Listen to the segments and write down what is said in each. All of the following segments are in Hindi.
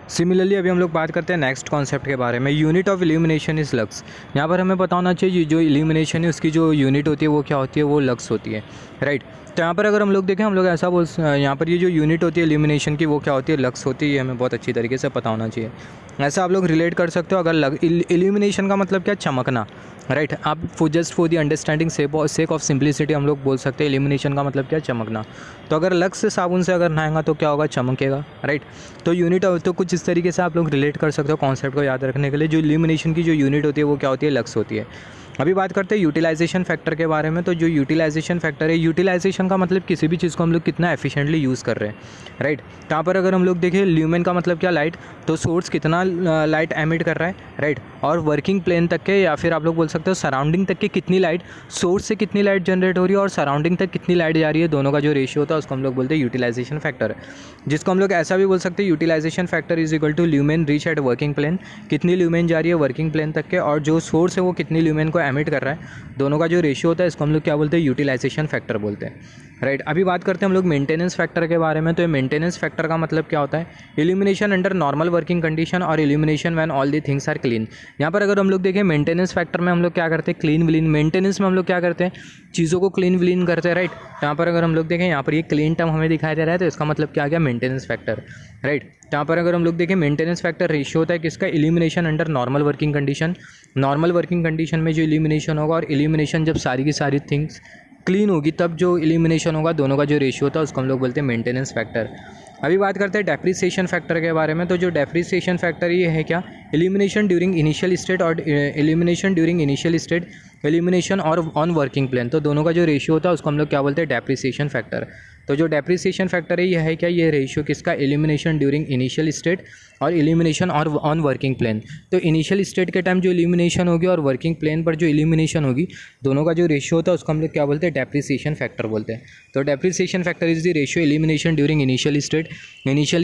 सिमिलरली अभी हम लोग बात करते हैं नेक्स्ट कॉन्सेप्ट के बारे में, unit of illumination is lux. यहाँ पर हमें पता होना चाहिए जो इल्यूमिनेशन है उसकी जो यूनिट होती है वो क्या होती है, वो लक्स होती है, राइट। तो यहाँ पर अगर हम लोग देखें, हम लोग ऐसा बोल, यहाँ पर ये जो यूनिट होती है इल्यूमिनेशन की वो क्या होती है, लक्स होती है। ये हमें बहुत अच्छी तरीके से पता होना चाहिए। ऐसा आप लोग रिलेट कर सकते हो। अगर इल्यूमिनेशन का मतलब क्या, चमकना, राइट। आप just for the understanding sake of simplicity हम लोग बोल सकते हैं इल्यूमिनेशन का मतलब क्या, चमकना। तो अगर लक्स से साबुन से अगर नहाएगा तो क्या होगा, चमकेगा, राइट। तो यूनिट तो कुछ इस तरीके से आप लोग रिलेट कर सकते हो कॉन्सेप्ट को याद रखने के लिए। जो इल्यूमिनेशन की जो यूनिट होती है वो क्या होती है, लक्स होती है। अभी बात करते हैं यूटिलाइजेशन फैक्टर के बारे में। तो जो यूटिलाइजेशन फैक्टर है, यूटिलाइजेशन का मतलब किसी भी चीज़ को हम लोग कितना एफिशिएंटली यूज़ कर रहे हैं, राइट। यहाँ पर अगर हम लोग देखें ल्यूमेन का मतलब क्या, लाइट। तो सोर्स कितना लाइट एमिट कर रहा है, राइट। और वर्किंग प्लेन तक के या फिर आप लोग बोल सकते हो सराउंडिंग तक के कितनी लाइट, सोर्स से कितनी लाइट जनरेट हो रही है और सराउंडिंग तक कितनी लाइट जा रही है, दोनों का जो रेशियो होता है उसको हम लोग बोलते हैं यूटिलाइजेशन फैक्टर। जिसको हम लोग ऐसा भी बोल सकते हैं, utilisation factor is equal to lumen reach at working plane, कितनी ल्यूमेन जा रही है वर्किंग प्लेन तक के, और जो सोर्स है वो कितनी ल्यूमेन को एमिट कर रहा है, दोनों का जो रेशियो होता है इसको हम लोग क्या बोलते हैं, यूटिलाइजेशन फैक्टर बोलते हैं, राइट। अभी बात करते हैं हम लोग मेंटेनेंस फैक्टर के बारे में। तो ये मेंटेनेंस फैक्टर का मतलब क्या होता है, illumination under normal working condition और illumination when all the things are clean. यहाँ पर अगर हम लोग देखें मेंटेनेंस फैक्टर में हम लोग क्या करते हैं, क्लीन विलीन। मेंटेनेंस में हम लोग क्या करते हैं, चीज़ों को क्लीन विलीन करते हैं, राइट। यहाँ पर अगर हम लोग देखें, यहाँ पर ये क्लीन टर्म हमें दिखाई दे रहा है, तो इसका मतलब क्या आ गया, मेंटेनेंस फैक्टर, राइट। यहाँ पर अगर हम लोग देखें मेंटेनेंस फैक्टर रेशियो होता है किसका, illumination under normal working condition. Normal working condition में जो इल्यूमिनेशन होगा और इल्यूमिनेशन जब सारी की सारी थिंग्स क्लीन होगी तब जो इल्यूमिनेशन होगा, दोनों का जो रेशियो होता है उसको हम लोग बोलते हैं मेंटेनेंस फैक्टर। अभी बात करते हैं डेप्रिसिएशन फैक्टर के बारे में। तो जो डेप्रिसिएशन फैक्टर ये है क्या, इल्यूमिनेशन ड्यूरिंग इनिशियल स्टेट और illumination during initial state, illumination और ऑन वर्किंग प्लेन, तो दोनों का जो रेशियो होता है उसको हम लोग क्या बोलते हैं, डेप्रिसिएशन फैक्टर। तो जो डेप्रिसिएशन फैक्टर है ये है क्या, ये रेशियो किसका, इल्यूमिनेशन ड्यूरिंग इनिशियल स्टेट और इल्यूमिनेशन और ऑन वर्किंग प्लेन। तो इनिशियल स्टेट के टाइम जो इल्यूमिनेशन होगी और वर्किंग प्लेन पर जो इल्यूमिनेशन होगी, दोनों का जो रेशियो होता है उसको हम लोग क्या बोलते हैं, डेप्रिसिएशन फैक्टर बोलते हैं। तो depreciation factor is the ratio illumination during initial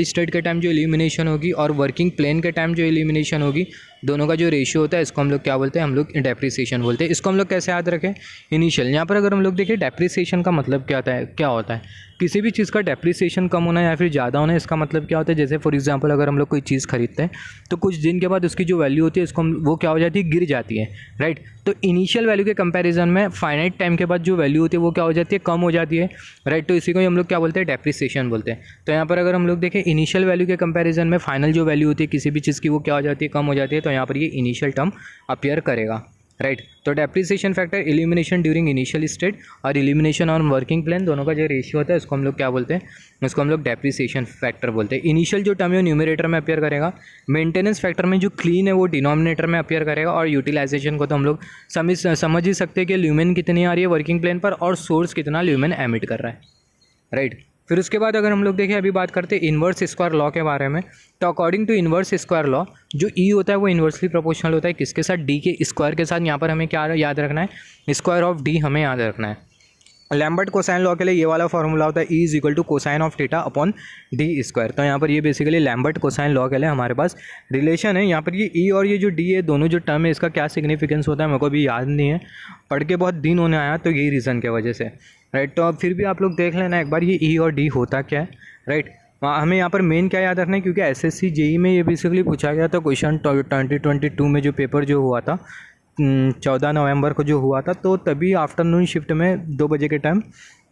state के टाइम जो इल्यूमिनेशन होगी और वर्किंग प्लेन के टाइम जो इल्यूमिनेशन होगी, दोनों का जो रेशियो होता है इसको हम लोग क्या बोलते हैं, हम लोग डेप्रिसिएशन बोलते हैं। इसको हम लोग कैसे याद रखें, इनिशियल। यहाँ पर अगर हम लोग देखें डेप्रिसिएशन का मतलब क्या होता है, किसी भी चीज़ का डेप्रिसिएशन कम होना या फिर ज़्यादा होना, इसका मतलब क्या होता है, जैसे फॉर एग्जांपल अगर हम लोग कोई चीज़ खरीदते हैं तो कुछ दिन के बाद उसकी जो वैल्यू होती है इसको वो क्या हो जाती है, गिर जाती है, राइट। तो इनिशियल वैल्यू के कंपैरिजन में फाइनाइट टाइम के बाद जो वैल्यू होती है वो क्या हो जाती है, कम हो जाती है, राइट। तो इसी को हम लोग क्या बोलते हैं, डेप्रिसिएशन बोलते हैं। तो यहाँ पर अगर हम लोग देखें इनिशियल वैल्यू के कंपैरिजन में फाइनल जो वैल्यू होती है किसी भी चीज़ की वो क्या हो जाती है, कम हो जाती है। तो यहाँ पर ये इनिशियल टर्म अपीयर करेगा, राइट। तो depreciation factor illumination during initial state और इल्यूमिनेशन ऑन वर्किंग प्लेन, दोनों का जो रेशियो होता है उसको हम लोग क्या बोलते हैं, उसको हम लोग डेप्रिसिएशन फैक्टर बोलते हैं। इनिशियल जो टर्म है न्यूमरेटर में अपीयर करेगा, मेंटेनेंस फैक्टर में जो क्लीन है वो डिनोमिनेटर में अपीयर करेगा, और यूटिलाइजेशन को तो हम लोग समझ ही सकते हैं कि ल्यूमेन कितनी आ रही है वर्किंग प्लेन पर और सोर्स कितना ल्यूमेन एमिट कर रहा है, राइट। फिर उसके बाद अगर हम लोग देखें, अभी बात करते हैं इन्वर्स स्क्वायर लॉ के बारे में। तो according to inverse square law, जो ई होता है वो इन्वर्सली प्रोपोर्शनल होता है किसके साथ, डी के स्क्वायर के साथ। यहाँ पर हमें क्या याद रखना है, स्क्वायर ऑफ डी हमें याद रखना है। लैम्बर्ट कोसाइन लॉ के लिए ये वाला फॉर्मूला होता है E is equal to cosine of theta upon D square. तो यहाँ पर ये बेसिकली लैम्बर्ट कोसाइन लॉ के लिए हमारे पास रिलेशन है। यहाँ पर ये ई और ये जो डी है, दोनों जो टर्म है इसका क्या सिग्निफिकेंस होता है मेरे को भी याद नहीं है, पढ़ के बहुत दिन होने आया, तो यही रीज़न की वजह से, राइट। तो अब फिर भी आप लोग देख लेना एक बार ये ई और डी होता क्या है, राइट। हमें यहाँ पर मेन क्या याद रखना है, क्योंकि एसएससी जेई में ये बेसिकली पूछा गया था क्वेश्चन 2022 में जो पेपर जो हुआ था 14 नवंबर को जो हुआ था, तो तभी आफ्टरनून शिफ्ट में 2 बजे के टाइम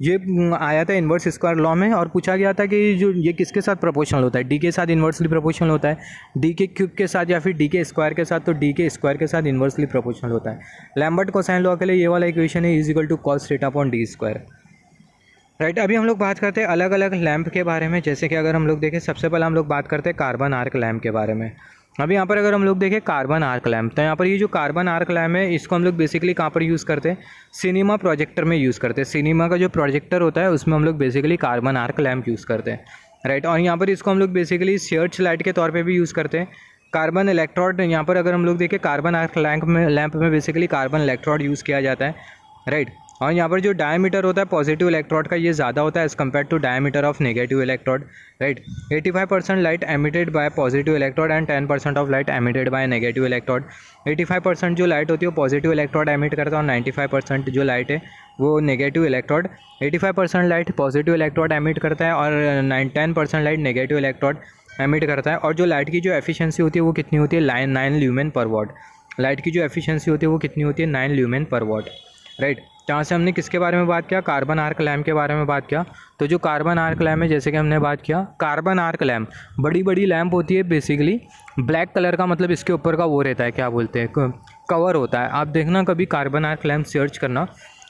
ये आया था इन्वर्स स्क्वायर लॉ में, और पूछा गया था कि जो ये किसके साथ प्रोपोर्शनल होता है, डी के साथ इन्वर्सली प्रोपोर्शनल होता है, डी के क्यूब के साथ या फिर डी के स्क्वायर के साथ, तो डी के स्क्वायर के साथ इन्वर्सली प्रोपोर्शनल होता है। लैम्बर्ट कोसाइन लॉ के लिए ये वाला इक्वेशन है is equal to cos theta upon D square, right. अभी हम लोग बात करते हैं अलग अलग लैंप के बारे में। जैसे कि अगर हम लोग देखें, सबसे पहले हम लोग बात करते हैं कार्बन आर्क लैंप के बारे में। अभी यहाँ पर अगर हम लोग देखें कार्बन आर्क लैंप, तो यहाँ पर ये जो कार्बन आर्क लैंप है इसको हम लोग बेसिकली कहाँ पर यूज़ करते हैं, सिनेमा प्रोजेक्टर में यूज़ करते हैं। सिनेमा का जो प्रोजेक्टर होता है उसमें हम लोग basically carbon arc lamp use करते हैं, राइट। और यहाँ पर इसको हम लोग बेसिकली सर्च लाइट के तौर पर भी यूज़ करते हैं। कार्बन इलेक्ट्रोड, यहाँ पर अगर हम लोग देखें कार्बन आर्क लैंप में बेसिकली कार्बन इलेक्ट्रोड यूज़ किया जाता है, राइट। और यहाँ पर जो डायमीटर होता है पॉजिटिव इलेक्ट्रोड का ये ज़्यादा होता है as compare to diameter of negative electrode, right. 85% light emitted by positive electrode and 10% of light emitted by negative electrode. 85% जो लाइट होती है वो पॉजिटिव इलेक्ट्रोड एमिट करता है और 95% जो लाइट है वो negative electrode. 85% light positive electrode emit करता है और 10% लाइट नेगेटिव इलेक्ट्रोड एमिट करता है। और जो लाइट की जो एफिशिएंसी होती है वो कितनी होती है, 9 ल्यूमेन पर वॉट। लाइट की जो एफिशिएंसी होती है वो कितनी होती है, 9 ल्यूमेन पर वॉट, राइट। जहाँ से हमने किसके बारे में बात किया, कार्बन आर्क लैम्प के बारे में बात किया। तो जो कार्बन आर्क लैम्प है, जैसे कि हमने बात किया, कार्बन आर्क लैम्प बड़ी बड़ी लैम्प होती है बेसिकली, ब्लैक कलर का, मतलब इसके ऊपर का वो रहता है, क्या बोलते हैं, कवर होता है। आप देखना कभी कार्बन आर्क लैम्प सर्च करना,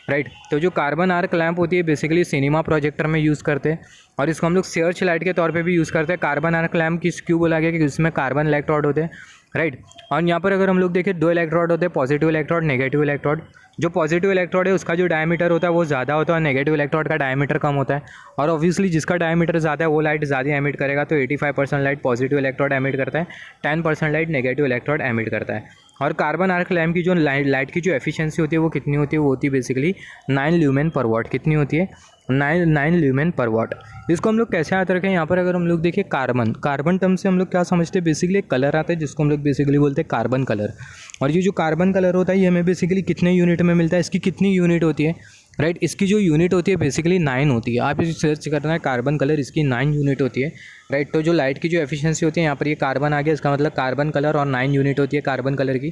राइट। तो जो कार्बन आर्क लैम्प होती है बेसिकली सिनेमा प्रोजेक्टर में यूज़ करते हैं, और इसको हम लोग सर्च लाइट के तौर पे भी यूज़ करते हैं। कार्बन आर्क लैम्प किस क्यों बोला गया, क्योंकि इसमें कार्बन इलेक्ट्रोड होते हैं, राइट। और यहाँ पर अगर हम लोग देखें 2 इलेक्ट्रोड होते हैं, पॉजिटिव इलेक्ट्रोड, नेगेटिव इलेक्ट्रोड। जो पॉजिटिव इलेक्ट्रोड है उसका जो डायमीटर होता है वो ज़्यादा होता है, और नेगेटिव इलेक्ट्रोड का डायमीटर कम होता है। और ऑब्वियसली जिसका डायमीटर ज़्यादा है वो लाइट ज़्यादा एमिट करेगा। तो 85% लाइट पॉजिटिव इलेक्ट्रोड एमिट करता है, 10% लाइट नेगेटिव इलेक्ट्रोड एमिट करता है। और कार्बन आर्क लैम्प की जो लाइट की जो एफिशिएंसी होती है वो कितनी होती है, वो होती है बेसिकली 9 ल्यूमेन पर वॉट। कितनी होती है, 9 ल्यूमेन पर वॉट। इसको हम लोग कैसे याद रखें, यहाँ पर अगर हम लोग देखें कार्बन टर्म से हम लोग क्या समझते हैं, बेसिकली एक कलर आता है जिसको हम लोग बेसिकली बोलते हैं कार्बन कलर। और ये जो कार्बन कलर होता है ये हमें बेसिकली कितने यूनिट में मिलता है, इसकी कितनी यूनिट होती है, राइट। इसकी जो यूनिट होती है बेसिकली 9 होती है। आप इसे सर्च करना है कार्बन कलर, इसकी 9 यूनिट होती है, राइट। तो जो लाइट की जो एफिशिएंसी होती है, यहाँ पर ये कार्बन आ गया, इसका मतलब कार्बन कलर, और 9 यूनिट होती है कार्बन कलर की।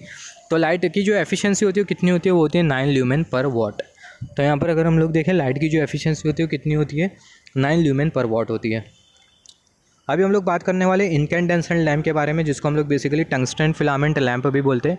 तो लाइट की जो एफिशिएंसी होती है कितनी होती है, वो होती है 9 ल्यूमेन पर वॉट। तो यहाँ पर अगर हम लोग देखें लाइट की जो एफिशिएंसी होती है वो कितनी होती है, 9 ल्यूमेन पर वॉट होती है। अभी हम लोग बात करने वाले इनकैंडेसेंट लैम्प के बारे में, जिसको हम लोग बेसिकली टंगस्टन फिलामेंट लैम्प भी बोलते हैं,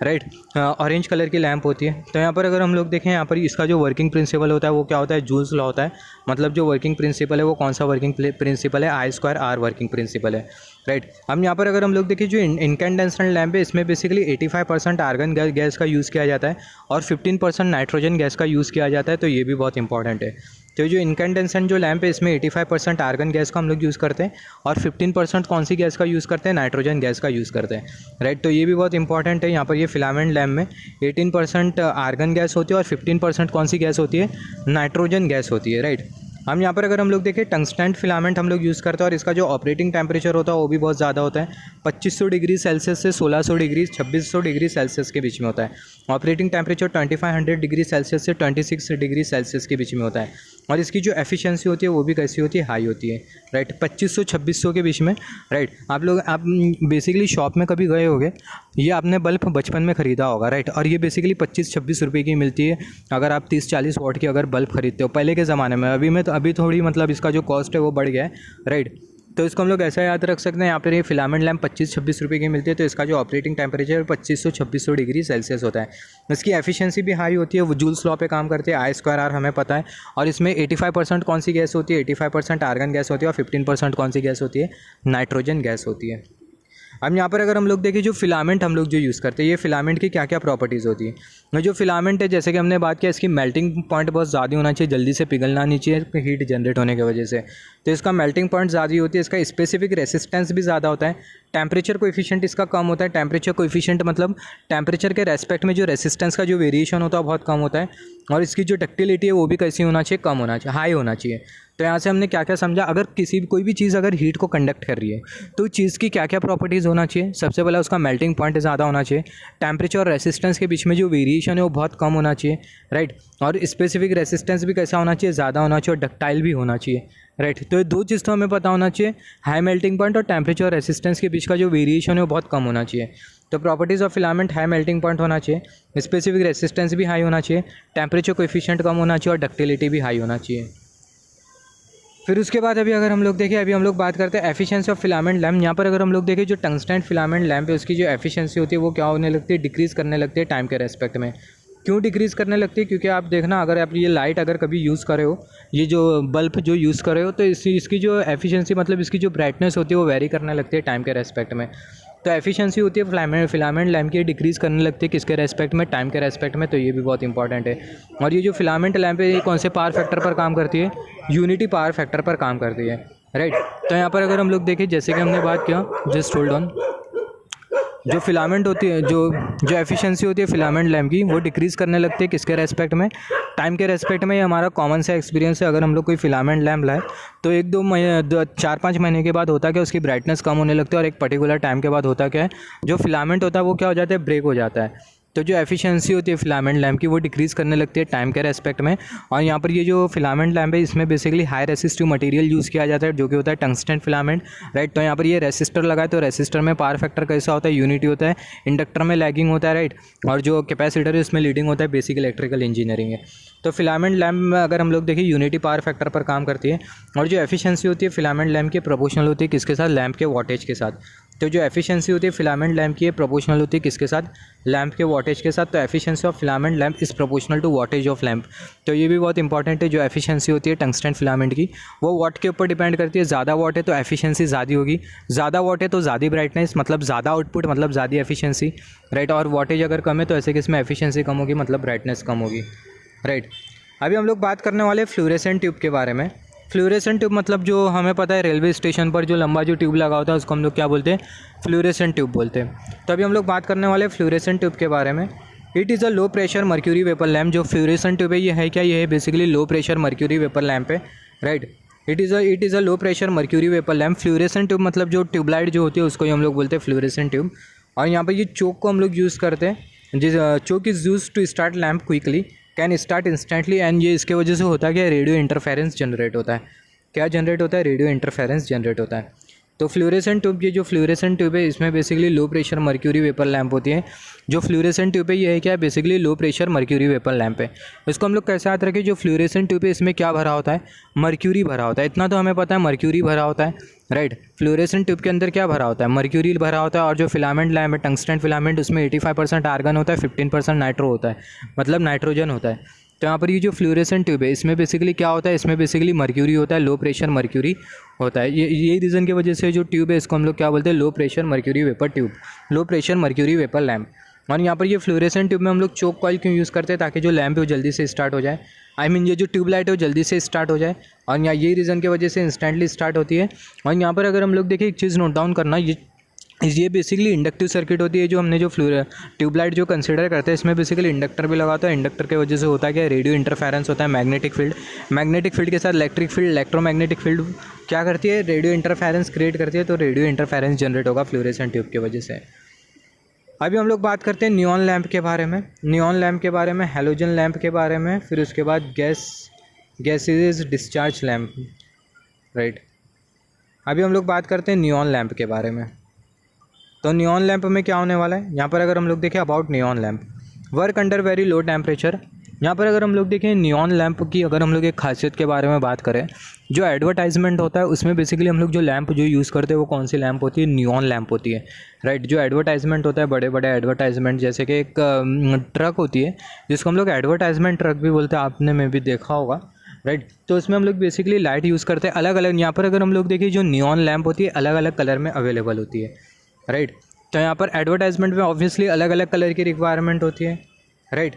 राइट। ऑरेंज कलर की लैंप होती है। तो यहाँ पर अगर हम लोग देखें, यहाँ पर इसका जो वर्किंग प्रिंसिपल होता है वो क्या होता है, जूल्स लॉ होता है। मतलब जो वर्किंग प्रिंसिपल है वो कौन सा वर्किंग प्रिंसिपल है, I²R वर्किंग प्रिंसिपल है, राइट। हम यहाँ पर अगर हम लोग देखें जो इनकैंडेसेंट लैंप है इसमें बेसिकली 85% आर्गन गैस का यूज़ किया जाता है और 15% नाइट्रोजन गैस का यूज़ किया जाता है। तो ये भी बहुत इंपॉर्टेंट है। तो जो इनकैंडेसेंट जो लैंप है इसमें 85% आर्गन गैस का हम लोग यूज़ करते हैं और 15% कौन सी गैस का यूज़ करते हैं, नाइट्रोजन गैस का यूज़ करते हैं, राइट। तो ये भी बहुत इंपॉर्टेंट है। यहाँ पर ये फिलामेंट लैंप में 18% आर्गन गैस होती है और 15% कौन सी गैस होती है, नाइट्रोजन गैस होती है, राइट। हम यहाँ पर अगर हम लोग देखें टंगस्टन फिलामेंट हम लोग यूज़ करते हैं और इसका जो ऑपरेटिंग टेम्परेचर होता है वो भी बहुत ज़्यादा होता है। 2500 डिग्री सेल्सियस से 1600 डिग्री 2600 डिग्री सेल्सियस के बीच में होता है। ऑपरेटिंग टेम्परेचर 2500 डिग्री सेल्सियस से 26 डिग्री सेल्सियस के बीच में होता है। और इसकी जो एफिशिएंसी होती है वो भी कैसी होती है, हाई होती है, राइट। 2500-2600 के बीच में, राइट। आप बेसिकली शॉप में कभी गए होंगे, ये आपने बल्ब बचपन में ख़रीदा होगा, राइट। और ये बेसिकली 25-26 रुपये की मिलती है अगर आप 30-40 वॉट की अगर बल्ब खरीदते हो पहले के ज़माने में। अभी थोड़ी मतलब इसका जो कॉस्ट है वो बढ़ गया है, राइट। तो इसको हम लोग ऐसा याद रख सकते हैं, यहाँ पर ये फिलामेंट लैंप 25-26 रुपये की मिलती है। तो इसका जो ऑपरेटिंग टेम्परेचर 2500-2600 डिग्री सेल्सियस होता है। इसकी एफिशिएंसी भी हाई होती है, वो जूल्स लॉ पे काम करती है, I²R हमें पता है। और इसमें 85% कौन सी गैस होती है, 85% आर्गन गैस होती है और 15% कौन सी गैस होती है, नाइट्रोजन गैस होती है। अब यहाँ पर अगर हम लोग देखें जो फिलामेंट हम लोग जो यूज़ करते हैं, ये फिलामेंट की क्या क्या प्रॉपर्टीज़ होती है। जो फिलामेंट है जैसे कि हमने बात किया, इसकी मेल्टिंग पॉइंट बहुत ज़्यादा होना चाहिए, जल्दी से पिघलना नहीं चाहिए हीट जनरेट होने की वजह से। तो इसका मेल्टिंग पॉइंट ज़्यादा होती है, इसका स्पेसिफिक रेसिस्टेंस भी ज़्यादा होता है। टेम्परेचर कोएफिशिएंट इसका कम होता है। टेम्परेचर कोएफिशिएंट मतलब टेम्परेचर के रेस्पेक्ट में जो रेसिस्टेंस का जो वेरिएशन होता है बहुत कम होता है। और इसकी जो डक्टिलिटी है वो भी कैसी होना चाहिए, कम होना चाहिए, हाई होना चाहिए। तो यहाँ से हमने क्या क्या समझा, अगर कोई भी चीज़ अगर हीट को कंडक्ट कर रही है तो चीज़ की क्या क्या प्रॉपर्टीज़ होना चाहिए। सबसे पहला उसका मेल्टिंग पॉइंट ज़्यादा होना चाहिए। टेम्परेचर और रेसिस्टेंस के बीच में जो वेरिएशन है वो बहुत कम होना चाहिए, राइट। और स्पेसिफिक रेसिस्टेंस भी कैसा होना चाहिए, ज़्यादा होना चाहिए, और डक्टाइल भी होना चाहिए, राइट। तो ये दो चीज़ तो हमें पता होना चाहिए, हाई मेल्टिंग पॉइंट और टेम्परेचर और रेसिस्टेंस के बीच का जो वेरिएशन है वो बहुत कम होना चाहिए। तो properties of filament, high melting point होना चाहिए, स्पेसिफिक रेसिस्टेंस भी हाई होना चाहिए, टेम्परेचर कोएफिशिएंट कम होना चाहिए और डक्टिलिटी भी हाई होना चाहिए। फिर उसके बाद अभी अगर हम लोग देखें, अभी हम लोग बात करते हैं एफिशिएंसी ऑफ फिलामेंट लैम्प। यहाँ पर अगर हम लोग देखें जो टंगस्टन फिलामेंट लैम्प है उसकी जो एफिशिएंसी होती है वो क्या होने लगती है, डिक्रीज़ करने लगती है टाइम के रेस्पेक्ट में। क्यों डिक्रीज़ करने लगती है, क्योंकि आप देखना अगर आप ये लाइट अगर कभी यूज़ करे हो, ये जो बल्ब जो यूज़ करे हो, तो इसकी जो एफिशिएंसी मतलब इसकी जो ब्राइटनेस होती है वो वेरी करने लगती है टाइम के रेस्पेक्ट में। तो एफिशिएंसी होती है फिलामेंट लैम्प की डिक्रीज़ करने लगती है किसके रेस्पेक्ट में, टाइम के रेस्पेक्ट में। तो ये भी बहुत इंपॉर्टेंट है। और ये जो फिलामेंट लैम्प है ये कौन से पावर फैक्टर पर काम करती है, यूनिटी पावर फैक्टर पर काम करती है, राइट। तो यहाँ पर अगर हम लोग देखें, जैसे कि हमने बात किया, जस्ट होल्ड ऑन, जो फिलामेंट होती है, जो एफिशिएंसी होती है फिलामेंट लैम्प की, वो डिक्रीज़ करने लगती है किसके रेस्पेक्ट में, टाइम के रेस्पेक्ट में। ये हमारा कॉमन सा एक्सपीरियंस है। अगर हम लोग कोई फिलामेंट लैम्प लाए तो 4-5 महीने के बाद होता क्या, उसकी ब्राइटनेस कम होने लगती है और एक पर्टिकुलर टाइम के बाद होता क्या है, जो फिलामेंट होता है वो क्या हो जाता है, ब्रेक हो जाता है। तो जो एफिशिएंसी होती है फिलामेंट लैम्प की वो डिक्रीज़ करने लगती है टाइम के रेस्पेक्ट में। और यहाँ पर ये जो फिलामेंट लैम्प है इसमें basically high resistive material use किया जाता है जो कि होता है टंगस्टन फिलामेंट, राइट। तो यहाँ पर ये रेसिस्टर लगा है, तो रेसिस्टर में पावर फैक्टर कैसा होता है, यूनिटी होता है, इंडक्टर में लैगिंग होता है, राइट। और जो कैपेसिटर है उसमें लीडिंग होता है, बेसिक इलेक्ट्रिकल इंजीनियरिंग है। तो फिलामेंट लैम्प में अगर हम लोग देखें यूनिटी पावर फैक्टर पर काम करती है। और जो एफिशिएंसी होती है फिलामेंट लैम्प की प्रोपोर्शनल होती है किसके साथ, लैम्प के वॉटेज के साथ। तो जो एफिशिएंसी होती है फिलामेंट लैम्प की प्रोपोर्शनल होती है किसके साथ, लैम्प के वॉटेज के साथ। तो efficiency of filament lamp is proportional to wattage of lamp. तो ये भी बहुत इंपॉर्टेंट है, जो एफिशिएंसी होती है टंगस्टन फिलामेंट की वो वॉट के ऊपर डिपेंड करती है। ज़्यादा वॉट है तो एफिशिएंसी ज़्यादा होगी, ज़्यादा वॉट है तो ज़्यादा ब्राइटनेस मतलब ज़्यादा आउटपुट मतलब ज़्यादा एफिशिएंसी, राइट। और वॉटेज अगर कम है तो ऐसे किस में एफिशिएंसी कम होगी मतलब ब्राइटनेस कम होगी, राइट। अभी हम लोग बात करने वाले फ्लोरेसेंट ट्यूब के बारे में। फ्लोरेसेंट ट्यूब मतलब जो हमें पता है रेलवे स्टेशन पर जो लंबा जो ट्यूब लगा होता है उसको हम लोग क्या बोलते हैं, फ्लोरेसेंट ट्यूब बोलते हैं। तो अभी हम लोग बात करने वाले फ्लोरेसेंट ट्यूब के बारे में। It is a low pressure mercury vapour lamp. जो फ्लोरेसेंट ट्यूब है ये है क्या, ये है basically low pressure mercury vapour lamp है, right. It is a low pressure mercury vapour lamp. Fluorescent tube मतलब जो ट्यूबलाइट जो होती है उसको ही हम लोग बोलते हैं फ्लोरेसेंट ट्यूब। और यहाँ पर ये चोक को हम लोग यूज़ करते हैं, जिस choke is used to start lamp quickly, can start instantly. And ये इसके वजह से होता है कि रेडियो इंटरफेरेंस जनरेट होता है। क्या जनरेट होता है, रेडियो इंटरफेरेंस जनरेट होता है। तो फ्लोरेसेंट ट्यूब, ये जो फ्लोरेसेंट ट्यूब है इसमें basically low pressure mercury vapour lamp होती है। जो फ्लोरेसेंट ट्यूब है ये है क्या, basically low pressure mercury vapour lamp है। इसको हम लोग कैसे याद रखें, जो फ्लोरेसेंट ट्यूब है इसमें क्या भरा होता है, मर्क्यूरी भरा होता है। इतना तो हमें पता है मर्क्यूरी भरा होता है, राइट। फ्लोरेसेंट ट्यूब के अंदर क्या भरा होता है, मर्क्यूरी भरा होता है। और जो फिलामेंट लैम्प है टंगस्टन फिलामेंट उसमें 85% आर्गन होता है, 15% नाइट्रो होता है मतलब नाइट्रोजन होता है। तो यहाँ पर ये जो फ्लोरेसेंट ट्यूब है इसमें बेसिकली क्या होता है, इसमें बेसिकली मर्क्यूरी होता है, लो प्रेशर मर्क्यूरी होता है। ये रीज़न की वजह से जो ट्यूब है इसको हम लोग क्या बोलते हैं, लो प्रेशर मर्क्यूरी वेपर ट्यूब, लो प्रेशर मर्क्यूरी वेपर लैम्प। और यहाँ पर ये फ्लोरेसेंट ट्यूब में हम लोग चोक कॉइल क्यों यूज़ करते हैं, ताकि जो लैम्प है वो जल्दी से स्टार्ट हो जाए। ये जो ट्यूबलाइट है वो जल्दी से स्टार्ट हो जाए। और यहाँ यही रीज़न की वजह से इंस्टेंटली स्टार्ट होती है। और यहाँ पर अगर हम लोग देखें एक चीज़ नोट डाउन करना, ये बेसिकली इंडक्टिव सर्किट होती है। जो हमने जो ट्यूबलाइट जो कंसीडर करते हैं इसमें बेसिकली इंडक्टर भी लगाता है। इंडक्टर की वजह से होता है क्या, रेडियो इंटरफेरेंस होता है, मैग्नेटिक फील्ड के साथ इलेक्ट्रिक फील्ड, इलेक्ट्रोमैग्नेटिक फील्ड क्या करती है, रेडियो इंटरफेरेंस क्रिएट करती है। तो रेडियो इंटरफेरेंस जनरेट होगा फ्लोरेसेंट ट्यूब की वजह से। अभी हम लोग बात करते हैं नियॉन लैम्प के बारे में। नियॉन लैम्प के बारे में, हैलोजन लैम्प के बारे में, फिर उसके बाद गैसेज डिस्चार्ज लैम्प, राइट। अभी हम लोग बात करते हैं नियॉन लैम्प के बारे में। तो नियॉन लैम्प में क्या होने वाला है, यहाँ पर अगर हम लोग देखें about neon lamp, work under very low temperature. यहाँ पर अगर हम लोग देखें नियॉन लैम्प की अगर हम लोग एक खासियत के बारे में बात करें, जो एडवर्टाइजमेंट होता है उसमें बेसिकली हम लोग जो लैम्प जो यूज़ करते हैं वो कौन सी लैम्प होती है, नियॉन लैम्प होती है, राइट। जो एडवर्टाइजमेंट होता है, बड़े बड़े एडवर्टाइजमेंट, जैसे कि एक ट्रक होती है जिसको हम लोग एडवर्टाइजमेंट ट्रक भी बोलते हैं, आपने में भी देखा होगा, राइट। तो उसमें हम लोग बेसिकली लाइट यूज़ करते हैं अलग अलग। यहाँ पर अगर हम लोग देखें जो नियॉन लैम्प होती है अलग अलग कलर में अवेलेबल होती है, राइट। तो यहाँ पर एडवर्टाइजमेंट में ऑब्वियसली अलग अलग कलर की रिक्वायरमेंट होती है, राइट।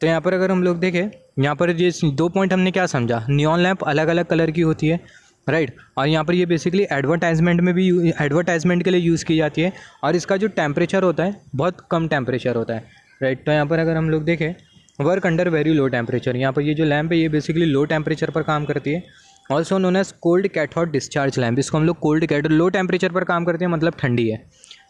तो यहाँ पर अगर हम लोग देखें, यहाँ पर ये 2 पॉइंट हमने क्या समझा, नियॉन लैम्प अलग अलग कलर की होती है, राइट। और यहाँ पर ये बेसिकली एडवर्टाइजमेंट में भी एडवर्टाइजमेंट के लिए यूज़ की जाती है। और इसका जो टेम्परेचर होता है बहुत कम टेम्परेचर होता है, राइट। तो यहाँ पर अगर हम लोग देखें work under very low temperature, यहाँ पर ये जो लैम्प है ये बेसिकली लो टेम्परेचर पर काम करती है। Also known as cold cathode discharge lamp, इसको हम लोग कोल्ड कैथोड, लो टेम्परेचर पर काम करती है मतलब ठंडी है,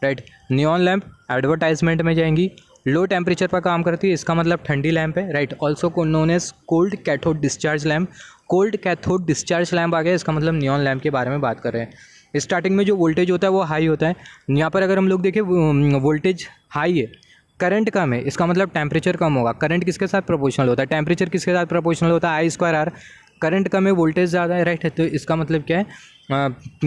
राइट। नियॉन लैम्प एडवर्टाइजमेंट में जाएंगी, लो टेम्परेचर पर काम करती है, इसका मतलब ठंडी लैम्प है, right. Also known as cold cathode discharge lamp, cold cathode discharge lamp आ गया, इसका मतलब नियॉन लैम्प के बारे में बात कर रहे हैं। स्टार्टिंग में जो वोल्टेज होता है वो हाई होता है। यहाँ पर अगर हम लोग देखें वोल्टेज हाई है, करंट कम है, इसका मतलब टेम्परेचर कम होगा। करंट किसके साथ प्रोपोर्शनल होता है, टेम्परेचर किसके साथ प्रोपोर्शनल होता है, I²R। करंट कम है, वोल्टेज ज़्यादा है, राइट। तो इसका मतलब क्या है,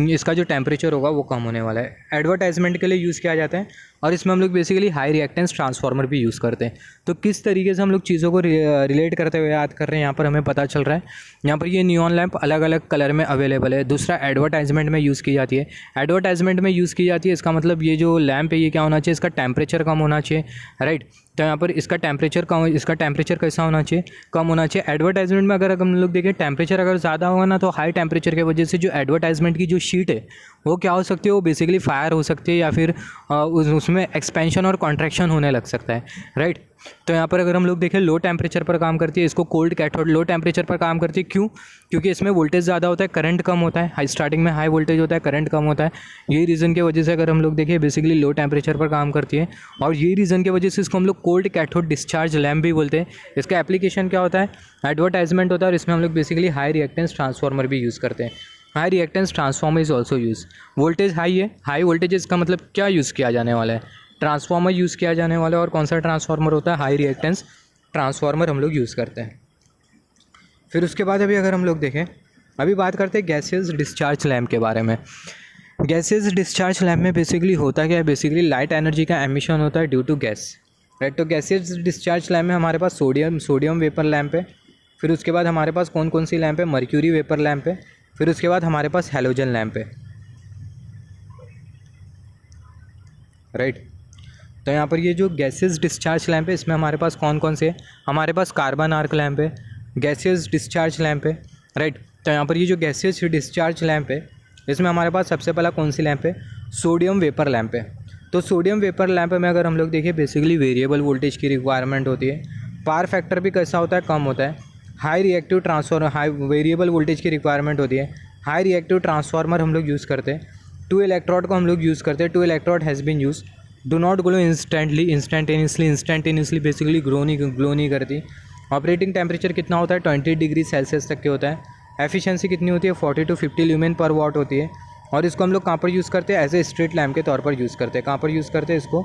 इसका जो टेम्परेचर होगा वो कम होने वाला है। एडवर्टाइजमेंट के लिए यूज़ किया जाता है। और इसमें हम लोग बेसिकली हाई रिएक्टेंस ट्रांसफार्मर भी यूज़ करते हैं। तो किस तरीके से हम लोग चीज़ों को रिलेट करते हुए याद कर रहे हैं, यहाँ पर हमें पता चल रहा है। यहाँ पर ये नियॉन लैम्प अलग अलग कलर में अवेलेबल है। दूसरा एडवर्टाइजमेंट में यूज़ की जाती है। एडवर्टाइजमेंट में यूज़ की जाती है, इसका मतलब ये जो लैम्प है ये क्या होना चाहिए, इसका टेम्परेचर कम होना चाहिए, राइट। तो यहाँ पर इसका टेम्परेचर कैसा होना चाहिए, कम होना चाहिए। एडवर्टाइजमेंट में अगर हम लोग देखें टेम्परेचर अगर ज़्यादा होगा ना तो हाई टेम्परेचर की वजह से जो एडवर्टाइजमेंट की जो शीट है वो क्या हो सकती है, वो बेसिकली फायर हो सकती है या फिर उसमें एक्सपेंशन और कॉन्ट्रैक्शन होने लग सकता है, राइट। तो यहाँ पर अगर हम लोग देखें लो टेम्परेचर पर काम करती है, इसको कोल्ड कैथोड लो टेम्परेचर पर काम करती है। क्यों? क्योंकि इसमें वोल्टेज ज़्यादा होता है, करंट कम होता है, हाई स्टार्टिंग में हाई वोल्टेज होता है, करंट कम होता है। यही रीज़न की वजह से अगर हम लोग देखें बेसिकली लो टेम्परेचर पर काम करती है, और यही रीज़न की वजह से इसको हम लोग कोल्ड कैथोड डिस्चार्ज लैम्प भी बोलते हैं। इसका एप्लीकेशन क्या होता है, एडवर्टाइजमेंट होता है, और इसमें हम लोग बेसिकली हाई रिएक्टेंस ट्रांसफार्मर भी यूज़ करते हैं। High reactance transformer is also use. Voltage high है, हाई वोल्टेज इसका मतलब क्या यूज़ किया जाने वाला है, ट्रांसफार्मर यूज़ किया जाने वाला है। और कौन सा ट्रांसफार्मर होता है, हाई रिएक्टेंस ट्रांसफार्मर हम लोग यूज़ करते हैं। फिर उसके बाद अभी अगर हम लोग देखें, अभी बात करते हैं गैसेस डिस्चार्ज लैम्प के बारे में। गैसेस डिस्चार्ज लैम्प में बेसिकली होता क्या है, बेसिकली लाइट एनर्जी का एमिशन होता है ड्यू टू गैस, राइट। तो गैसेस डिस्चार्ज लैम्प में हमारे पास सोडियम वेपर लैम्प है। फिर उसके बाद हमारे पास कौन कौन सी लैम्प है, मर्क्यूरी वेपर लैम्प है। फिर उसके बाद हमारे पास हैलोजन लैम्प है, राइट। तो यहाँ पर ये जो गैसेस डिस्चार्ज लैम्प है, इसमें हमारे पास कौन कौन से है, हमारे पास कार्बन आर्क लैम्प है, गैसेस डिस्चार्ज लैम्प है, राइट। तो यहाँ पर ये जो गैसेस डिस्चार्ज लैम्प है, इसमें हमारे पास सबसे पहला कौन सी लैम्प है, सोडियम वेपर लैम्प है। तो सोडियम वेपर लैम्प में अगर हम लोग देखें बेसिकली वेरिएबल वोल्टेज की रिक्वायरमेंट होती है। पावर फैक्टर भी कैसा होता है, कम होता है। High reactive transformer, high variable voltage की रिक्वायरमेंट होती है। हाई रिएक्टिव ट्रांसफार्मर हम लोग यूज़ करते हैं। 2 इलेक्ट्रोड को हम लोग यूज़ करते हैं। 2 electrode has been use. Do not glow instantaneously basically glow नहीं करती। ऑपरेटिंग टेम्परेचर कितना होता है, 20 डिग्री सेल्सियस तक के होता है। एफिशिएंसी कितनी होती है, 40 to 50 ल्यूमेन पर वॉट होती है। और इसको हम लोग कहाँ पर यूज़ करते हैं, एज ए स्ट्रीट लैम्प के तौर पर यूज़ करते हैं। कहाँ पर यूज़ करते हैं इसको,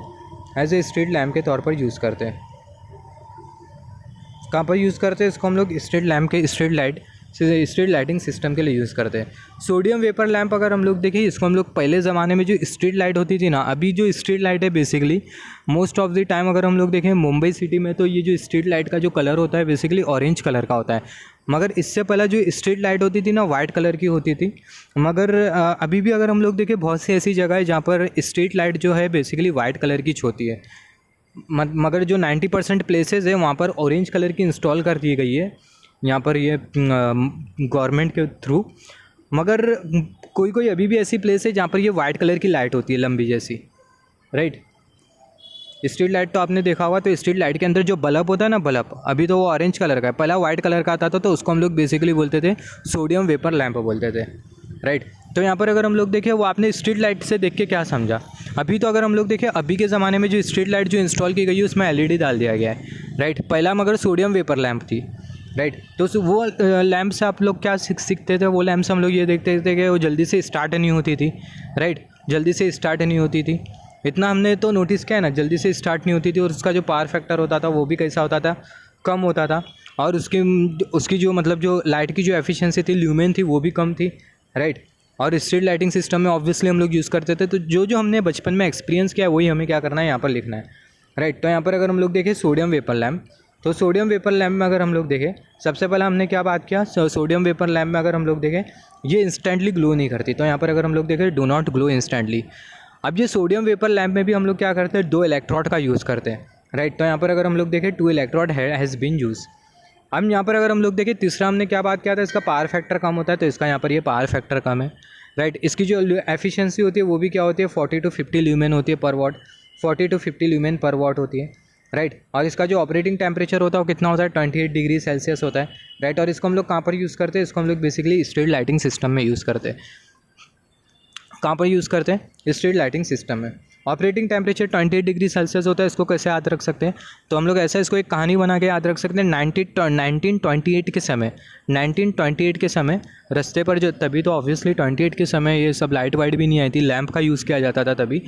एज ए स्ट्रीट लैम्प के तौर पर यूज़ करते हैं। कहाँ पर यूज़ करते हैं इसको हम लोग, स्ट्रीट लैम्प के स्ट्रीट लाइटिंग सिस्टम के लिए यूज़ करते हैं। सोडियम वेपर लैम्प अगर हम लोग देखें, इसको हम लोग पहले ज़माने में जो स्ट्रीट लाइट होती थी ना, अभी जो स्ट्रीट लाइट है basically most of the time अगर हम लोग देखें मुंबई सिटी में, तो ये जो स्ट्रीट लाइट का जो कलर होता है बेसिकली ऑरेंज कलर का होता है। मगर इससे पहले जो स्ट्रीट लाइट होती थी ना, वाइट कलर की होती थी। मगर अभी भी अगर हम लोग देखें बहुत सी ऐसी जगह है जहाँ पर स्ट्रीट लाइट जो है बेसिकली वाइट कलर की होती है। मगर जो 90% प्लेसेस है वहाँ पर ऑरेंज कलर की इंस्टॉल कर दी गई है, यहाँ पर ये गवर्नमेंट के थ्रू। मगर कोई कोई अभी भी ऐसी प्लेस है जहाँ पर ये वाइट कलर की लाइट होती है, लंबी जैसी, राइट। स्ट्रीट लाइट तो आपने देखा होगा, तो स्ट्रीट लाइट के अंदर जो बल्ब होता है ना, बल्ब अभी तो वो ऑरेंज कलर का है, पहला वाइट कलर का आता था, तो उसको हम लोग बेसिकली बोलते थे सोडियम वेपर लैम्प बोलते थे, राइट। तो यहाँ पर अगर हम लोग देखें, वो आपने स्ट्रीट लाइट से देख के क्या समझा। अभी तो अगर हम लोग देखें, अभी के ज़माने में जो स्ट्रीट लाइट जो इंस्टॉल की गई है उसमें LED डाल दिया गया है, राइट। पहला मगर सोडियम वेपर लैम्प थी, राइट। तो वो लैम्प से आप लोग क्या सीखते थे, वो लैम्प से हम लोग ये देखते थे कि वो जल्दी से स्टार्ट नहीं होती थी, राइट, जल्दी से स्टार्ट नहीं होती थी। इतना हमने तो नोटिस किया है ना, जल्दी से स्टार्ट नहीं होती थी। और उसका जो पावर फैक्टर होता था वो भी कैसा होता था, कम होता था। और उसकी जो मतलब जो लाइट की जो एफिशिएंसी थी, ल्यूमेन थी, वो भी कम थी, राइट। और स्ट्रीट लाइटिंग सिस्टम में ऑब्वियसली हम लोग यूज़ करते थे। तो जो हमने बचपन में एक्सपीरियंस किया है वही हमें क्या करना है, यहाँ पर लिखना है, राइट। तो यहाँ पर अगर हम लोग देखें सोडियम वेपर लैम्प, तो सोडियम वेपर लैम्प में अगर हम लोग देखें, सबसे पहले हमने क्या बात किया, सोडियम वेपर लैम्प में अगर हम लोग देखें ये इंस्टेंटली ग्लो नहीं करती। तो यहाँ पर अगर हम लोग देखें डू नॉट ग्लो इंस्टेंटली। अब ये सोडियम वेपर लैम्प में भी हम लोग क्या करते हैं, 2 इलेक्ट्रोड का यूज़ करते हैं, राइट। तो यहाँ पर अगर हम लोग देखें 2 इलेक्ट्रोड हैज़ बीन यूज़। अब यहाँ पर अगर हम लोग देखें, तीसरा हमने क्या बात किया था, इसका पावर फैक्टर कम होता है, तो इसका यहाँ पर ये पावर फैक्टर कम है, राइट। इसकी जो एफिशिएंसी होती है वो भी क्या होती है, 40 to 50 ल्यूमेन होती है पर वॉट, 40 to 50 ल्यूमेन पर वॉट होती है, राइट। और इसका जो ऑपरेटिंग टेम्परेचर होता है वो कितना होता है, 28 डिग्री सेल्सियस होता है, राइट। और इसको हम लोग कहाँ पर यूज़ करते हैं, इसको हम लोग बेसिकली स्ट्रीट लाइटिंग सिस्टम में यूज़ करते हैं। कहाँ पर यूज़ करते हैं, स्ट्रीट लाइटिंग सिस्टम में। ऑपरेटिंग टेम्परेचर 28 डिग्री सेल्सियस होता है। इसको कैसे याद रख सकते हैं, तो हम लोग ऐसा इसको एक कहानी बना के याद रख सकते हैं। 1928 के समय रास्ते पर जो, तभी तो ऑब्वियसली 28 के समय ये सब लाइट वाइट भी नहीं आई थी, लैंप का यूज़ किया जाता था तभी।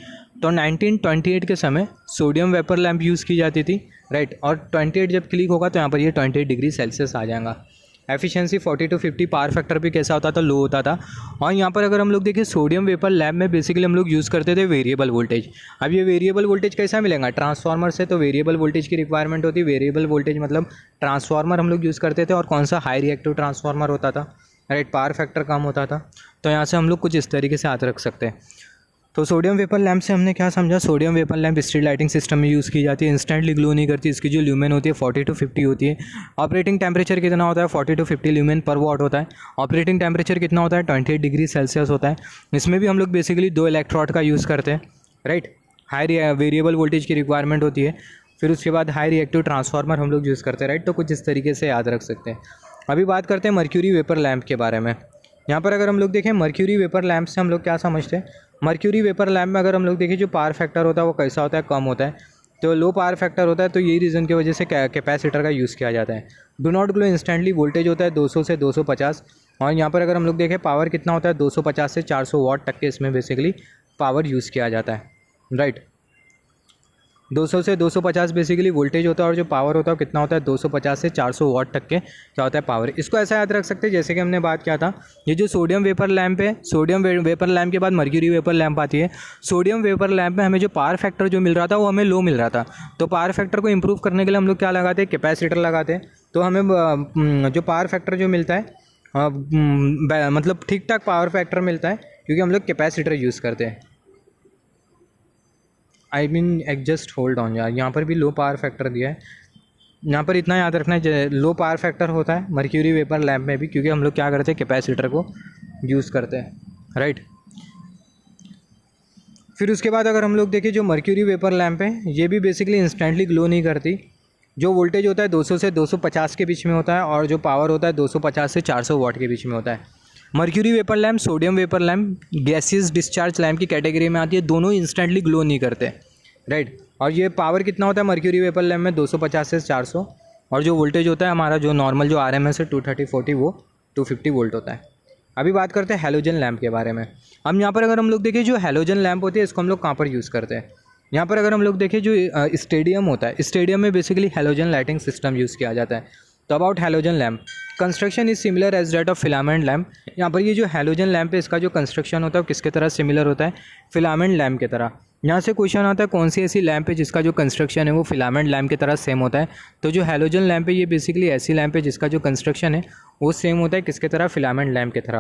तो 1928 के समय सोडियम वेपर लैंप यूज़ की जाती थी, राइट। और 28 जब क्लिक होगा तो यहाँ पर ये 28 डिग्री सेल्सियस आ जाएगा। एफिशिएंसी 40 to 50, पावर फैक्टर भी कैसा होता था, लो होता था। और यहाँ पर अगर हम लोग देखें सोडियम वेपर लैम्प में बेसिकली हम लोग यूज़ करते थे वेरिएबल वोल्टेज। अब ये वेरिएबल वोल्टेज कैसा मिलेगा, ट्रांसफार्मर से, तो वेरिएबल वोल्टेज की रिक्वायरमेंट होती है। वेरिएबल वोल्टेज मतलब ट्रांसफार्मर हम लोग यूज़ करते थे, और कौन सा, हाई रिएक्टिव ट्रांसफार्मर होता था, राइट। पावर फैक्टर कम होता था। तो यहाँ से हम लोग कुछ इस तरीके से याद रख सकते हैं। तो सोडियम वेपर लैंप से हमने क्या समझा, sodium vapour lamp street lighting system में यूज़ की जाती है, इंस्टेंटली ग्लो नहीं करती, इसकी जो ल्यूमेन होती है 40 to 50 होती है। ऑपरेटिंग टेम्परेचर कितना होता है, 40 to 50 ल्यूमेन पर वॉट होता है। ऑपरेटिंग टेम्परेचर कितना होता है, 28 डिग्री सेल्सियस होता है। इसमें भी हम लोग बेसिकली 2 इलेक्ट्रोड का यूज़ करते हैं, राइट। हाई वेरिएबल वोल्टेज की रिक्वायरमेंट होती है। फिर उसके बाद हाई रिएक्टिव ट्रांसफार्मर हम लोग यूज़ करते हैं, राइट। तो कुछ इस तरीके से याद रख सकते हैं। अभी बात करते हैं मर्क्यूरी वेपर लैंप के बारे में। यहाँ पर अगर हम लोग देखें मर्क्यूरी वेपर लैंप से हम लोग क्या समझते हैं, मर्क्यूरी वेपर लैंप में अगर हम लोग देखें जो पावर फैक्टर होता है वो कैसा होता है, कम होता है। तो लो पावर फैक्टर होता है, तो यही रीज़न की वजह से कैपेसिटर का यूज़ किया जाता है। Do not glow instantly voltage होता है 200 से 250, और यहाँ पर अगर हम लोग देखें पावर कितना होता है 250 से 400 वाट तक के इसमें बेसिकली पावर यूज़ किया जाता है, राइट। 200 से 250 बेसिकली वोल्टेज होता है, और जो पावर होता है वो कितना होता है 250 से 400 वाट तक के क्या होता है पावर। इसको ऐसा याद रख सकते हैं जैसे कि हमने बात किया था, ये जो सोडियम वेपर लैंप है, सोडियम वेपर लैंप के बाद मर्क्यूरी वेपर लैंप आती है। सोडियम वेपर लैंप में हमें जो पावर फैक्टर जो मिल रहा था वो हमें लो मिल रहा था, तो पावर फैक्टर को इम्प्रूव करने के लिए हम लोग क्या लगाते हैं, कैपेसिटर लगाते हैं। तो हमें जो पावर फैक्टर जो मिलता है मतलब ठीक ठाक पावर फैक्टर मिलता है, क्योंकि हम लोग कैपेसिटर यूज़ करते हैं। जस्ट होल्ड ऑन यार, यहाँ पर भी लो पावर फैक्टर दिया है। यहाँ पर इतना याद रखना है, लो पावर फैक्टर होता है मर्क्यूरी वेपर लैंप में भी, क्योंकि हम लोग क्या करते हैं कैपेसिटर को यूज़ करते हैं, राइट। फिर उसके बाद अगर हम लोग देखें जो मर्क्यूरी वेपर लैंप है ये भी बेसिकली इंस्टेंटली ग्लो नहीं करती। जो वोल्टेज होता है 200 से 250 के बीच में होता है, और जो पावर होता है 250 से 400 वाट के बीच में होता है। Mercury vapour lamp, sodium vapour lamp gaseous discharge lamp की कैटेगरी में आती है, दोनों इंस्टेंटली ग्लो नहीं करते, राइट। और ये पावर कितना होता है मर्क्यूरी वेपर लैंप में 250 से 400, और जो वोल्टेज होता है हमारा जो नॉर्मल जो RMS है 230/40 वो 250 वोल्ट होता है। अभी बात करते हैं हैलोजन लैंप के बारे में। हम यहाँ पर अगर हम लोग देखें जो हैलोजन लैंप होती है इसको हम लोग कहाँ पर यूज़ करते हैं, यहाँ पर अगर हम लोग देखें जो स्टेडियम होता है, स्टेडियम में basically halogen lighting system use किया जाता है। तो about halogen lamp, construction is similar as that of filament lamp. यहाँ पर ये जो हैलोजन लैंप है इसका जो कंस्ट्रक्शन होता है वो किसके तरह सिमिलर होता है, फिलामेंट लैंप की तरह। यहाँ से क्वेश्चन आता है कौन सी ऐसी लैंप है जिसका जो कंस्ट्रक्शन है वो फिलामेंट लैंप की तरह सेम होता है। तो जो हैलोजन लैंप है ये बेसिकली ऐसी लैंप है जिसका जो कंस्ट्रक्शन है वो सेम होता है किसके तरह, फिलामेंट लैंप की तरह।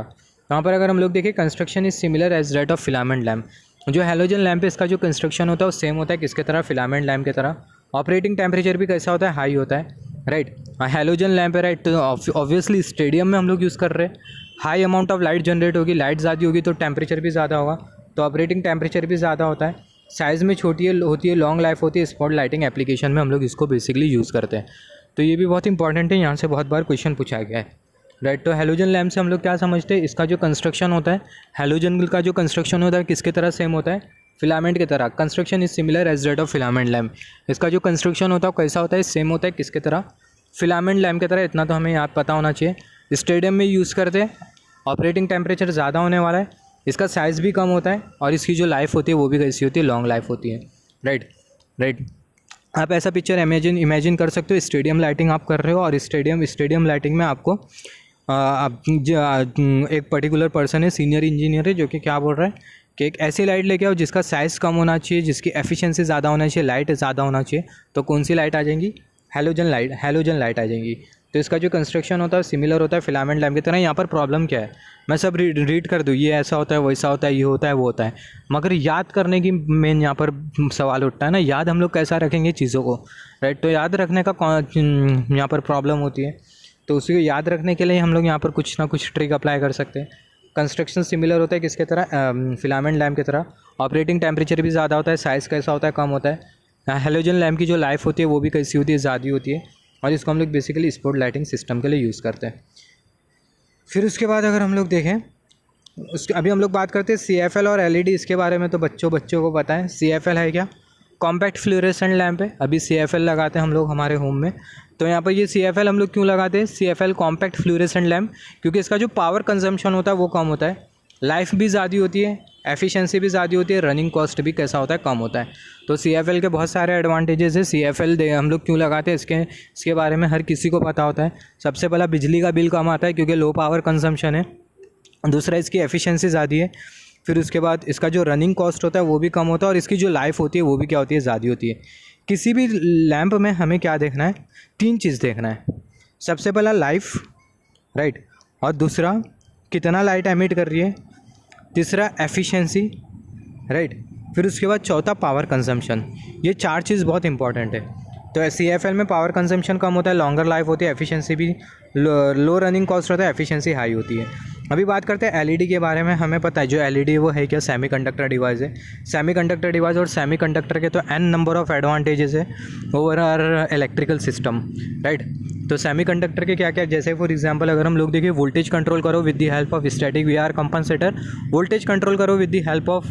यहाँ पर अगर हम लोग देखें construction is similar as that of filament lamp, जो हैलोजन लैंप है इसका जो कंस्ट्रक्शन होता है वो सेम होता है किसके तरह, फिलामेंट लैंप की तरह। ऑपरेटिंग टेम्परेचर भी कैसा होता है, हाई होता है, राइट। हैलोजन लैंप है, राइट। तो ऑब्वियसली स्टेडियम में हम लोग यूज़ कर रहे हैं, high amount of light generate होगी, लाइट ज़्यादा होगी तो टेम्परेचर भी ज़्यादा होगा, तो ऑपरेटिंग टेम्परेचर भी ज़्यादा होता है। साइज़ में छोटी होती है, लॉन्ग लाइफ होती है, स्पॉट लाइटिंग एप्लीकेशन में हम लोग इसको बेसिकली यूज़ करते हैं। तो ये भी बहुत इंपॉर्टेंट है, यहाँ से बहुत बार क्वेश्चन पूछा गया है, राइट। तो हैलोजन लैंप से हम लोग क्या समझते हैं, इसका जो कंस्ट्रक्शन होता है, हैलोजन का जो कंस्ट्रक्शन होता है किसके तरह सेम होता है, फिलामेंट की तरह। Construction is similar as that of filament lamp, इसका जो कंस्ट्रक्शन होता है कैसा होता है, सेम होता है किसके तरह, फिलामेंट लैंप की तरह। इतना तो हमें याद पता होना चाहिए। स्टेडियम में यूज़ करते हैं, ऑपरेटिंग टेम्परेचर ज़्यादा होने वाला है, इसका साइज़ भी कम होता है, और इसकी जो लाइफ होती है वो भी कैसी होती है, लॉन्ग लाइफ होती है, राइट। आप ऐसा पिक्चर इमेजिन कर सकते हो, स्टेडियम लाइटिंग आप कर रहे हो, और स्टेडियम लाइटिंग में आपको एक पर्टिकुलर पर्सन है, सीनियर इंजीनियर है, जो कि क्या बोल रहा है कि एक ऐसी लाइट लेके आओ जिसका साइज़ कम होना चाहिए, जिसकी एफिशिएंसी ज़्यादा होना चाहिए, लाइट ज़्यादा होना चाहिए। तो कौन सी लाइट आ जाएंगी, हैलोजन लाइट आ जाएंगी। तो इसका जो कंस्ट्रक्शन होता है सिमिलर होता है फिलामेंट लैंप की तरह। यहाँ पर प्रॉब्लम क्या है, मैं सब रीड कर दूँ, ये ऐसा होता है, वैसा होता है, ये होता है, वो होता है, मगर याद करने की मेन यहाँ पर सवाल उठता है ना, याद हम लोग कैसा रखेंगे चीज़ों को, राइट। तो याद रखने का यहाँ पर प्रॉब्लम होती है। तो उसी को याद रखने के लिए हम लोग यहाँ पर कुछ ना कुछ ट्रिक अप्लाई कर सकते हैं। कंस्ट्रक्शन सिमिलर होता है किसके तरह, फिलामेंट लैंप की तरह। ऑपरेटिंग टेम्परेचर भी ज़्यादा होता है, साइज़ कैसा होता है, कम होता है। हैलोजन लैंप की जो लाइफ होती है वो भी कैसी होती है, ज़्यादा होती है, और इसको हम लोग बेसिकली स्पॉट लाइटिंग सिस्टम के लिए यूज़ करते हैं। फिर उसके बाद अगर हम लोग देखें अभी हम लोग बात करते हैं CFL और LED। इसके बारे में तो बच्चों को पता है। CFL है क्या, कॉम्पैक्ट फ्लोरेसेंट लैंप है। अभी CFL लगाते हैं हम लोग हमारे होम में। तो यहाँ पर ये CFL हम लोग क्यों लगाते हैं, CFL कॉम्पैक्ट फ्लोरेसेंट लैंप, क्योंकि इसका जो पावर कंजम्पशन होता है वो कम होता है, लाइफ भी ज़्यादा होती है, एफिशिएंसी भी ज़्यादा होती है, रनिंग कॉस्ट भी कैसा होता है, कम होता है। तो CFL के बहुत सारे एडवांटेजेस है। CFL हम लोग क्यों लगाते हैं, इसके बारे में हर किसी को पता होता है। सबसे पहला बिजली का बिल कम आता है क्योंकि लो पावर कंजम्पशन है। दूसरा इसकी एफिशिएंसी ज़्यादा है। फिर उसके बाद इसका जो रनिंग कॉस्ट होता है वो भी कम होता है, और इसकी जो लाइफ होती है वो भी क्या होती है, ज़्यादा होती है। किसी भी लैंप में हमें क्या देखना है, 3 चीज़ देखना है। सबसे पहला लाइफ, राइट, और दूसरा कितना लाइट एमिट कर रही है, तीसरा एफिशिएंसी, राइट। फिर उसके बाद चौथा पावर कंजम्पशन। ये 4 चीज़ बहुत इंपॉर्टेंट है। तो CFL में पावर कंजम्पशन कम होता है, लॉन्गर लाइफ होती है, एफिशिएंसी भी लो रनिंग कॉस्ट होता है, एफिशिएंसी हाई होती है। अभी बात करते हैं LED के बारे में। हमें पता है जो LED है वो है क्या, सेमीकंडक्टर डिवाइस है। सेमीकंडक्टर डिवाइस और सेमीकंडक्टर के तो n नंबर ऑफ एडवांटेजेस है over our electrical system, right. तो सेमीकंडक्टर के क्या क्या, जैसे फॉर एग्जांपल अगर हम लोग देखिए, वोल्टेज कंट्रोल करो with the help of static VR compensator, voltage control करो with the help of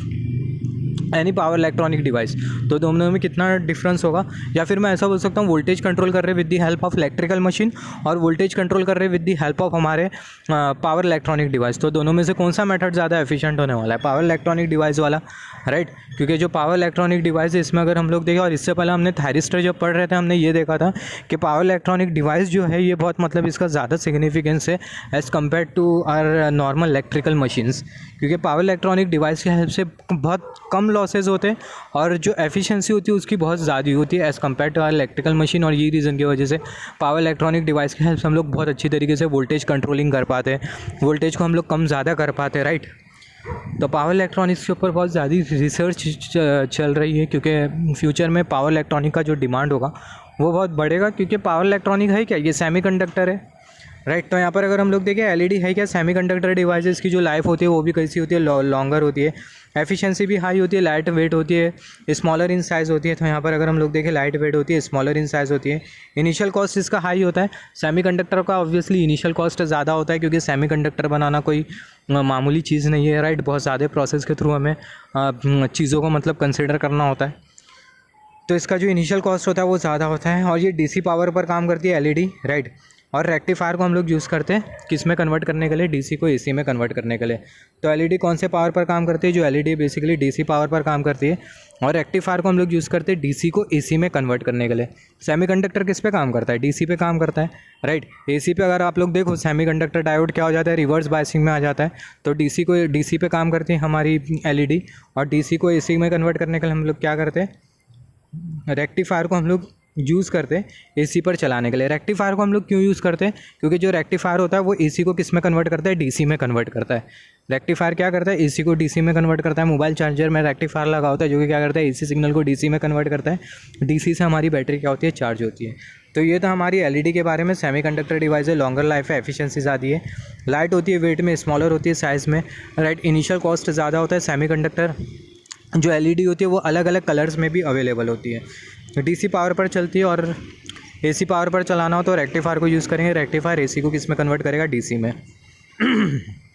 any power electronic device. तो दोनों में कितना डिफरेंस होगा, या फिर मैं ऐसा बोल सकता हूँ, वोल्टेज कंट्रोल कर रहे with the help of electrical machine और वोल्टेज कंट्रोल कर रहे विद दी हेल्प ऑफ हमारे पावर इलेक्ट्रॉनिक डिवाइस। तो दोनों में से कौन सा मेथड ज़्यादा एफिशिएंट होने वाला है, पावर इलेक्ट्रॉनिक डिवाइस वाला, राइट। क्योंकि जो पावर इलेक्ट्रॉनिक डिवाइस है इसमें अगर हम लोग देखें, और इससे पहले हमने थायरिस्टर जब पढ़ रहे थे हमने ये देखा था कि पावर इलेक्ट्रॉनिक डिवाइस जो है ये बहुत मतलब इसका ज़्यादा सिग्निफिकेंस है as compare to our normal electrical machines. क्योंकि पावर इलेक्ट्रॉनिक डिवाइस की हेल्प से बहुत कम लॉसेज होते हैं और जो एफिशिएंसी होती है उसकी बहुत ज़्यादा होती है as compare to our electrical machine. और यही रीज़न की वजह से पावर इलेक्ट्रॉनिक डिवाइस की हेल्प से हम लोग बहुत अच्छी तरीके से वोल्टेज कंट्रोलिंग कर पाते हैं, वोल्टेज को हम लोग कम ज़्यादा कर पाते हैं, राइट। तो पावर इलेक्ट्रॉनिक्स के ऊपर बहुत ज़्यादा रिसर्च चल रही है, क्योंकि फ्यूचर में पावर इलेक्ट्रॉनिक का जो डिमांड होगा वो बहुत बढ़ेगा। क्योंकि पावर इलेक्ट्रॉनिक है क्या, ये सेमीकंडक्टर है, राइट। तो यहाँ पर अगर हम लोग देखें LED है क्या, सेमीकंडक्टर डिवाइसेस की जो लाइफ होती है वो भी कैसी होती है, लॉन्गर होती है, एफिशिएंसी भी हाई होती है, लाइट वेट होती है, स्मॉलर इन साइज़ होती है। तो यहाँ पर अगर हम लोग देखें, लाइट वेट होती है, स्मॉलर इन साइज़ होती है, इनिशियल कॉस्ट इसका हाई होता है। सेमीकंडक्टर का ऑब्वियसली इनिशियल कॉस्ट ज़्यादा होता है, क्योंकि सेमीकंडक्टर बनाना कोई मामूली चीज़ नहीं है, राइट। बहुत ज़्यादा प्रोसेस के थ्रू हमें चीज़ों को मतलब कंसिडर करना होता है। तो इसका जो इनिशियल कॉस्ट होता है वो ज़्यादा होता है। और ये DC पावर पर काम करती है LED, राइट। और रेक्टिफायर को हम लोग यूज़ करते हैं किस में कन्वर्ट करने के लिए, DC को AC में कन्वर्ट करने के लिए। तो LED कौन से पावर पर काम करती है, जो LED बेसिकली DC पावर पर काम करती है। और रेक्टिफायर को हम लोग यूज़ करते हैं DC को AC में कन्वर्ट करने के लिए। सेमीकंडक्टर किस पे काम करता है, DC पे काम करता है, राइट। AC पे अगर आप लोग देखो, सेमीकंडक्टर डायोड क्या हो जाता है, रिवर्स बायसिंग में आ जाता है। तो DC पे काम करती है हमारी LED, और DC को AC में कन्वर्ट करने के लिए हम लोग क्या करते हैं, रेक्टिफायर को हम लोग यूज़ करते हैं AC पर चलाने के लिए। रेक्टिफायर को हम लोग क्यों यूज़ करते हैं, क्योंकि जो रेक्टिफायर होता है वो AC को किस में कन्वर्ट करता है, DC में कन्वर्ट करता है। रेक्टिफायर क्या करता है, AC को DC में कन्वर्ट करता है। मोबाइल चार्जर में रेक्टिफायर लगा होता है जो कि क्या करता है, AC सिग्नल को DC में कन्वर्ट करता है। DC से हमारी बैटरी क्या होती है, चार्ज होती है। तो ये तो हमारी LED के बारे में। सेमीकंडक्टर डिवाइस है, लॉन्गर लाइफ है, एफिशिएंसी ज़्यादा है, लाइट होती है, वेट में स्मॉलर होती है, साइज़ में, राइट। इनिशियल कॉस्ट ज़्यादा होता है। सेमीकंडक्टर जो LED होती है वो अलग अलग कलर्स में भी अवेलेबल होती है। DC पावर पर चलती है, और AC पावर पर चलाना हो तो रेक्टिफायर को यूज़ करेंगे। रेक्टिफायर AC को किस में कन्वर्ट करेगा, DC में।